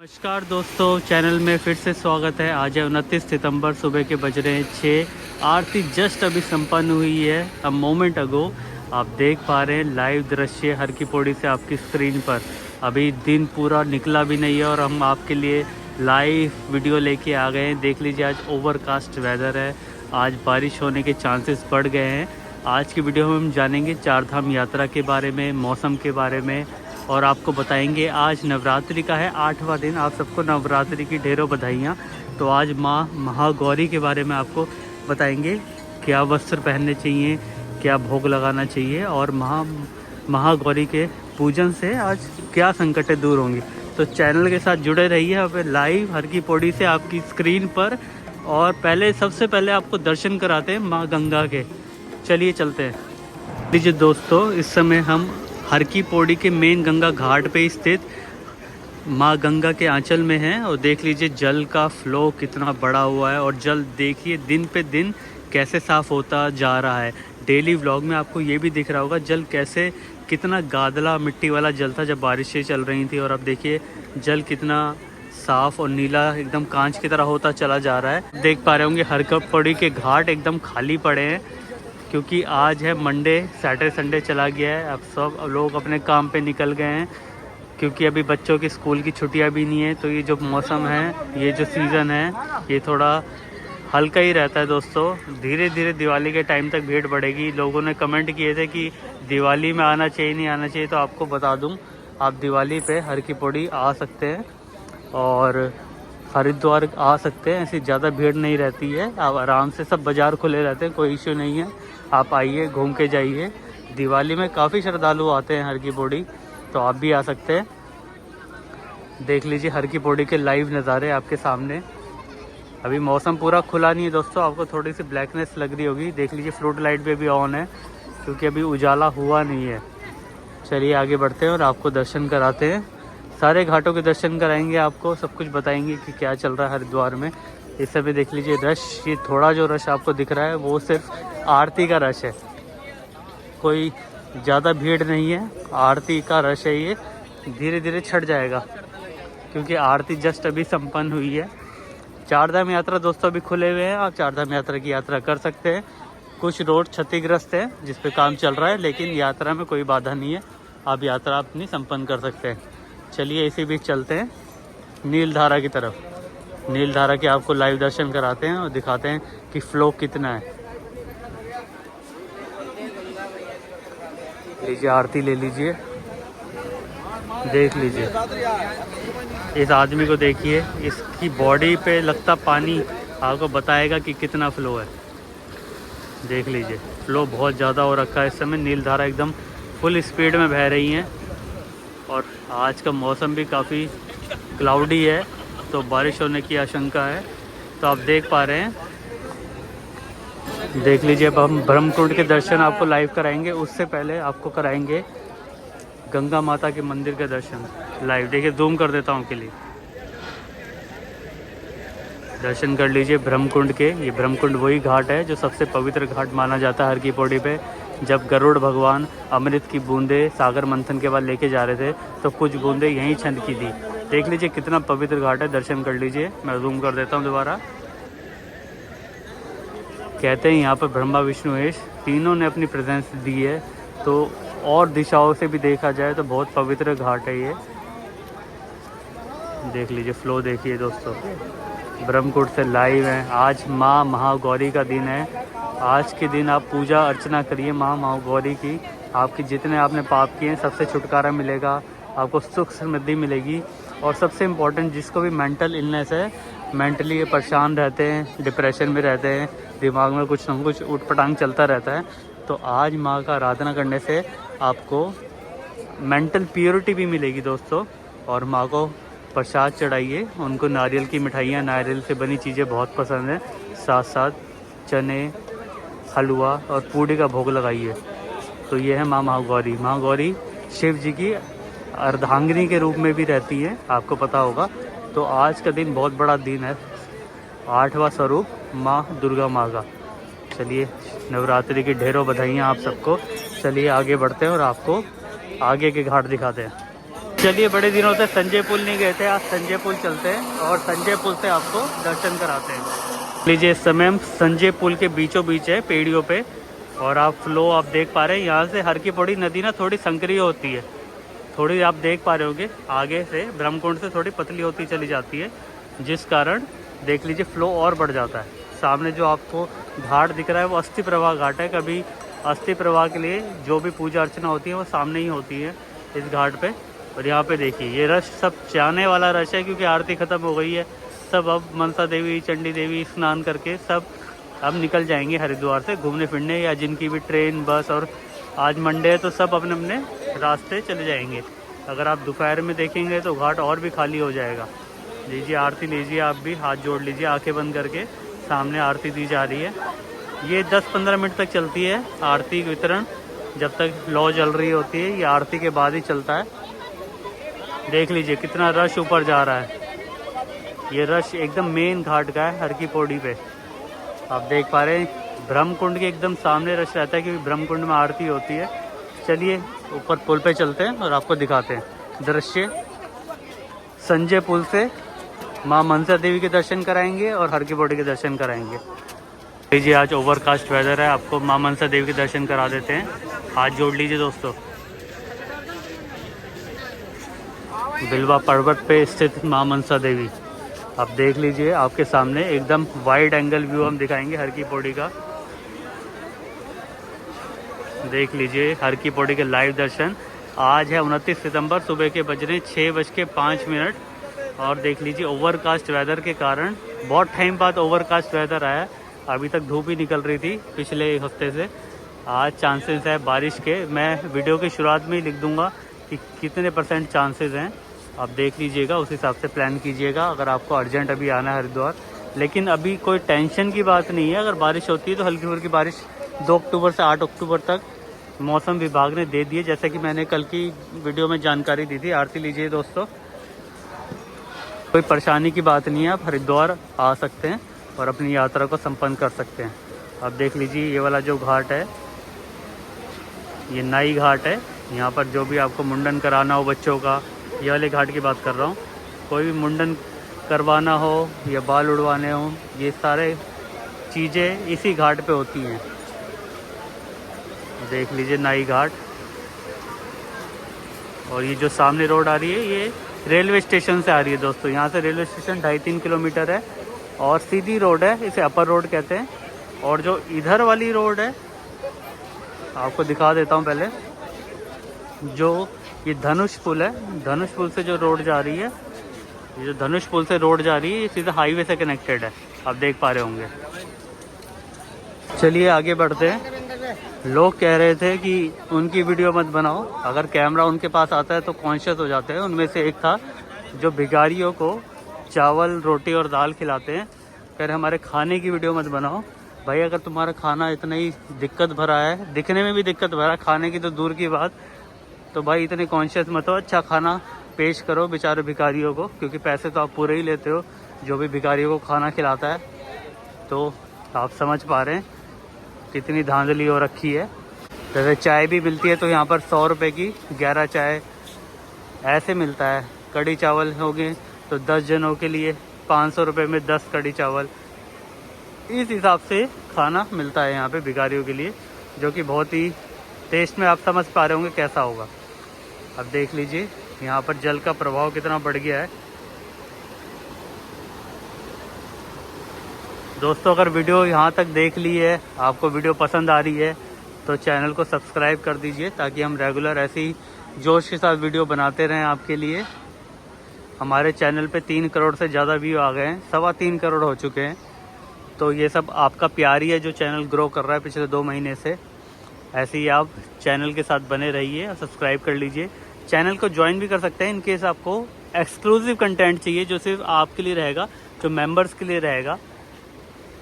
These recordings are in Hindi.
नमस्कार दोस्तों, चैनल में फिर से स्वागत है। आज है 29 सितंबर, सुबह के बज रहे हैं 6। आरती जस्ट अभी संपन्न हुई है, अ मोमेंट अगो। आप देख पा रहे हैं लाइव दृश्य हर की पौड़ी से आपकी स्क्रीन पर। अभी दिन पूरा निकला भी नहीं है और हम आपके लिए लाइव वीडियो लेके आ गए हैं। देख लीजिए, आज ओवरकास्ट वेदर है, आज बारिश होने के चांसेस बढ़ गए हैं। आज की वीडियो में हम जानेंगे चारधाम यात्रा के बारे में, मौसम के बारे में, और आपको बताएंगे आज नवरात्रि का है 8वां दिन। आप सबको नवरात्रि की ढेरों बधाइयाँ। तो आज माँ महागौरी के बारे में आपको बताएंगे, क्या वस्त्र पहनने चाहिए, क्या भोग लगाना चाहिए, और महागौरी के पूजन से आज क्या संकटें दूर होंगी। तो चैनल के साथ जुड़े रहिए, अब लाइव हर की पौड़ी से आपकी स्क्रीन पर। और सबसे पहले आपको दर्शन कराते हैं माँ गंगा के। चलिए चलते हैं। लीजिए दोस्तों, इस समय हम हर की पौड़ी के मेन गंगा घाट पे स्थित माँ गंगा के आंचल में हैं। और देख लीजिए जल का फ्लो कितना बड़ा हुआ है, और जल देखिए दिन पे दिन कैसे साफ़ होता जा रहा है। डेली व्लॉग में आपको ये भी दिख रहा होगा जल कैसे, कितना गादला मिट्टी वाला जल था जब बारिशें चल रही थी, और अब देखिए जल कितना साफ़ और नीला एकदम कांच की तरह होता चला जा रहा है। देख पा रहे होंगे हर की पौड़ी के घाट एकदम खाली पड़े हैं, क्योंकि आज है मंडे, सैटरडे संडे चला गया है। अब सब लोग अपने काम पे निकल गए हैं, क्योंकि अभी बच्चों की स्कूल की छुट्टियां भी नहीं है। तो ये जो मौसम है, ये जो सीज़न है, ये थोड़ा हल्का ही रहता है दोस्तों। धीरे धीरे दिवाली के टाइम तक भीड़ बढ़ेगी। लोगों ने कमेंट किए थे कि दिवाली में आना चाहिए नहीं आना चाहिए, तो आपको बता दूँ, आप दिवाली पे हर की पौड़ी आ सकते हैं और हरिद्वार आ सकते हैं। ऐसी ज़्यादा भीड़ नहीं रहती है, आप आराम से, सब बाज़ार खुले रहते हैं, कोई इश्यू नहीं है। आप आइए, घूम के जाइए। दिवाली में काफ़ी श्रद्धालु आते हैं हर की पौड़ी, तो आप भी आ सकते हैं। देख लीजिए हर की पौड़ी के लाइव नज़ारे आपके सामने। अभी मौसम पूरा खुला नहीं है दोस्तों, आपको थोड़ी सी ब्लैकनेस लग रही होगी। देख लीजिए फ्लूट लाइट पे भी ऑन है, क्योंकि अभी उजाला हुआ नहीं है। चलिए आगे बढ़ते हैं और आपको दर्शन कराते हैं। सारे घाटों के दर्शन कराएंगे, आपको सब कुछ बताएंगे कि क्या चल रहा है हरिद्वार में। इस समय देख लीजिए रश, ये थोड़ा जो रश आपको दिख रहा है वो सिर्फ आरती का रश है, कोई ज़्यादा भीड़ नहीं है। आरती का रश है, ये धीरे धीरे छट जाएगा, क्योंकि आरती जस्ट अभी संपन्न हुई है। चारधाम यात्रा दोस्तों अभी खुले हुए हैं, आप चारधाम यात्रा की यात्रा कर सकते हैं। कुछ रोड क्षतिग्रस्त है जिस पे काम चल रहा है, लेकिन यात्रा में कोई बाधा नहीं है, आप यात्रा अपनी संपन्न कर सकते हैं। चलिए इसी बीच चलते हैं नीलधारा की तरफ। नीलधारा के आपको लाइव दर्शन कराते हैं और दिखाते हैं कि फ्लो कितना है। लीजिए आरती ले लीजिए, देख लीजिए इस आदमी को, देखिए इसकी बॉडी पे लगता पानी आपको बताएगा कि कितना फ्लो है। देख लीजिए फ्लो बहुत ज़्यादा हो रखा है इस समय। नीलधारा एकदम फुल स्पीड में बह रही हैं, और आज का मौसम भी काफ़ी क्लाउडी है, तो बारिश होने की आशंका है। तो आप देख पा रहे हैं, देख लीजिए। अब हम ब्रह्मकुंड के दर्शन आपको लाइव कराएंगे, उससे पहले आपको कराएंगे गंगा माता के मंदिर के दर्शन लाइव। देखिए जूम कर देता हूँ के लिए, दर्शन कर लीजिए ब्रह्मकुंड के। ये ब्रह्मकुंड वही घाट है जो सबसे पवित्र घाट माना जाता है हर की पौड़ी पे। जब गरुड़ भगवान अमृत की बूंदे सागर मंथन के बाद लेके जा रहे थे, तो कुछ बूंदे यहीं छनकी थी। देख लीजिए कितना पवित्र घाट है, दर्शन कर लीजिए। मैं जूम कर देता हूँ दोबारा। कहते हैं यहाँ पर ब्रह्मा विष्णु महेश तीनों ने अपनी प्रेजेंस दी है, तो और दिशाओं से भी देखा जाए तो बहुत पवित्र घाट है ये। देख लीजिए फ्लो, देखिए दोस्तों ब्रह्मकुंड से लाइव है। आज माँ महागौरी का दिन है। आज के दिन आप पूजा अर्चना करिए माँ महागौरी की। आपकी जितने आपने पाप किए हैं सबसे छुटकारा मिलेगा, आपको सुख समृद्धि मिलेगी। और सबसे इम्पोर्टेंट, जिसको भी मेंटल इलनेस है, मेंटली ये परेशान रहते हैं, डिप्रेशन में रहते हैं, दिमाग में कुछ न कुछ उटपटांग चलता रहता है, तो आज माँ का आराधना करने से आपको मेंटल प्योरिटी भी मिलेगी दोस्तों। और माँ को प्रसाद चढ़ाइए, उनको नारियल की मिठाइयाँ, नारियल से बनी चीज़ें बहुत पसंद हैं, साथ साथ चने, हलवा और पूड़ी का भोग लगाइए। तो ये है माँ महागौरी। महागौरी शिव जी की अर्धांगिनी के रूप में भी रहती है, आपको पता होगा। तो आज का दिन बहुत बड़ा दिन है, 8वां स्वरूप माँ दुर्गा माँ का। चलिए नवरात्रि की ढेरों बधाइयाँ आप सबको। चलिए आगे बढ़ते हैं और आपको आगे के घाट दिखाते हैं। चलिए, बड़े दिनों से संजय पुल नहीं गए थे, आज संजय पुल चलते हैं और संजय पुल से आपको दर्शन कराते हैं। लीजिए, इस समय हम संजय पुल के बीचों बीच है पेड़ियों पे, और आप फ्लो आप देख पा रहे हैं। यहाँ से हर की पौड़ी नदी ना थोड़ी संकरी होती है, थोड़ी आप देख पा रहे होंगे आगे से ब्रह्मकुंड से थोड़ी पतली होती चली जाती है, जिस कारण देख लीजिए फ्लो और बढ़ जाता है। सामने जो आपको घाट दिख रहा है वो अस्थि प्रवाह घाट है। कभी अस्थि प्रवाह के लिए जो भी पूजा अर्चना होती है वो सामने ही होती है इस घाट पे। और यहाँ पे देखिए ये रश सब जाने वाला रश है, क्योंकि आरती ख़त्म हो गई है। सब अब मनसा देवी, चंडी देवी स्नान करके सब अब निकल जाएंगे हरिद्वार से घूमने फिरने, या जिनकी भी ट्रेन बस, और आज मंडे है तो सब अपने अपने रास्ते चले जाएंगे। अगर आप दोपहर में देखेंगे तो घाट और भी खाली हो जाएगा। लीजिए आरती लीजिए, आप भी हाथ जोड़ लीजिए आंखें बंद करके। सामने आरती दी जा रही है। ये 10-15 मिनट तक चलती है आरती वितरण, जब तक लौ जल रही होती है। ये आरती के बाद ही चलता है। देख लीजिए कितना रश ऊपर जा रहा है। ये रश एकदम मेन घाट का है हर की पौड़ी पे। आप देख पा रहे हैं ब्रह्मकुंड के एकदम सामने रश रहता है, क्योंकि ब्रह्मकुंड में आरती होती है। चलिए ऊपर पुल पे चलते हैं और आपको दिखाते हैं दृश्य। संजय पुल से माँ मनसा देवी के दर्शन कराएंगे और हर की पौड़ी के दर्शन कराएंगे। लीजिए आज ओवरकास्ट वेदर है, आपको माँ मनसा देवी के दर्शन करा देते हैं। हाथ जोड़ लीजिए दोस्तों। बिलवा पर्वत पे स्थित माँ मनसा देवी आप देख लीजिए, आपके सामने एकदम वाइड एंगल व्यू हम दिखाएंगे हर की पौड़ी का। देख लीजिए हर की पौड़ी के लाइव दर्शन। आज है 29 सितंबर, सुबह के बज रहे 6:05। और देख लीजिए ओवरकास्ट वेदर के कारण बहुत टाइम बाद ओवरकास्ट वेदर आया। अभी तक धूप ही निकल रही थी पिछले हफ्ते से। आज चांसेस है बारिश के। मैं वीडियो की शुरुआत में ही लिख दूंगा कि कितने % चांसेस हैं। आप देख लीजिएगा, उस हिसाब से प्लान कीजिएगा अगर आपको अर्जेंट अभी आना है हरिद्वार। लेकिन अभी कोई टेंशन की बात नहीं है। अगर बारिश होती है तो हल्की फुल्की बारिश 2 अक्टूबर से 8 अक्टूबर तक मौसम विभाग ने दे दी है, जैसे कि मैंने कल की वीडियो में जानकारी दी थी। आरती लीजिए दोस्तों, कोई परेशानी की बात नहीं है। आप हरिद्वार आ सकते हैं और अपनी यात्रा को संपन्न कर सकते हैं। आप देख लीजिए ये वाला जो घाट है ये नाई घाट है। यहाँ पर जो भी आपको मुंडन कराना हो बच्चों का, ये वाले घाट की बात कर रहा हूँ, कोई भी मुंडन करवाना हो या बाल उड़वाने हो, ये सारे चीज़ें इसी घाट पे होती हैं। देख लीजिए नाई घाट। और ये जो सामने रोड आ रही है ये रेलवे स्टेशन से आ रही है दोस्तों। यहाँ से रेलवे स्टेशन 2.5-3 किलोमीटर है और सीधी रोड है, इसे अपर रोड कहते हैं। और जो इधर वाली रोड है आपको दिखा देता हूँ पहले। जो ये धनुष पुल है, धनुष पुल से जो रोड जा रही है, ये जो धनुष पुल से रोड जा रही है ये सीधा हाईवे से कनेक्टेड है, आप देख पा रहे होंगे। चलिए आगे बढ़ते हैं। लोग कह रहे थे कि उनकी वीडियो मत बनाओ, अगर कैमरा उनके पास आता है तो कॉन्शियस हो जाते हैं। उनमें से एक था जो भिखारियों को चावल, रोटी और दाल खिलाते हैं, कह रहे हमारे खाने की वीडियो मत बनाओ। भाई अगर तुम्हारा खाना इतना ही दिक्कत भरा है, दिखने में भी दिक्कत भरा, खाने की तो दूर की बात, तो भाई इतने कॉन्शियस मत हो। अच्छा खाना पेश करो बेचारे भिखारियों को, क्योंकि पैसे तो आप पूरे ही लेते हो जो भी भिखारियों को खाना खिलाता है। तो आप समझ पा रहे हैं कितनी धांधली हो रखी है। जैसे चाय भी मिलती है तो यहाँ पर 100 रुपये की 11 चाय ऐसे मिलता है। कढ़ी चावल हो गए तो 10 जनों के लिए 500 रुपये में 10 कढ़ी चावल, इस हिसाब से खाना मिलता है यहाँ पे भिखारियों के लिए, जो कि बहुत ही टेस्ट में आप समझ पा रहे होंगे कैसा होगा। अब देख लीजिए यहाँ पर जल का प्रभाव कितना बढ़ गया है। दोस्तों अगर वीडियो यहाँ तक देख ली है, आपको वीडियो पसंद आ रही है, तो चैनल को सब्सक्राइब कर दीजिए, ताकि हम रेगुलर ऐसे ही जोश के साथ वीडियो बनाते रहें आपके लिए। हमारे चैनल पे 3 करोड़ से ज़्यादा व्यू आ गए हैं, 3.25 करोड़ हो चुके हैं। तो ये सब आपका प्यार ही है जो चैनल ग्रो कर रहा है पिछले 2 महीने से। ऐसे ही आप चैनल के साथ बने रहिए और सब्सक्राइब कर लीजिए। चैनल को ज्वाइन भी कर सकते हैं इन केस आपको एक्सक्लूसिव कंटेंट चाहिए, जो सिर्फ आपके लिए रहेगा, जो मेंबर्स के लिए रहेगा।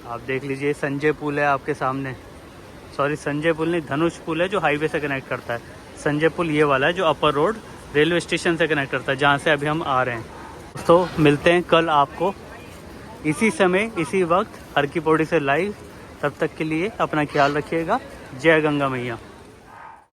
आप देख लीजिए संजय पुल है आपके सामने, सॉरी संजय पुल नहीं, धनुष पुल है जो हाईवे से कनेक्ट करता है। संजय पुल ये वाला है जो अपर रोड रेलवे स्टेशन से कनेक्ट करता है, जहाँ से अभी हम आ रहे हैं। तो मिलते हैं कल आपको इसी समय इसी वक्त हर की पौड़ी से लाइव। तब तक के लिए अपना ख्याल रखिएगा। जय गंगा मैया।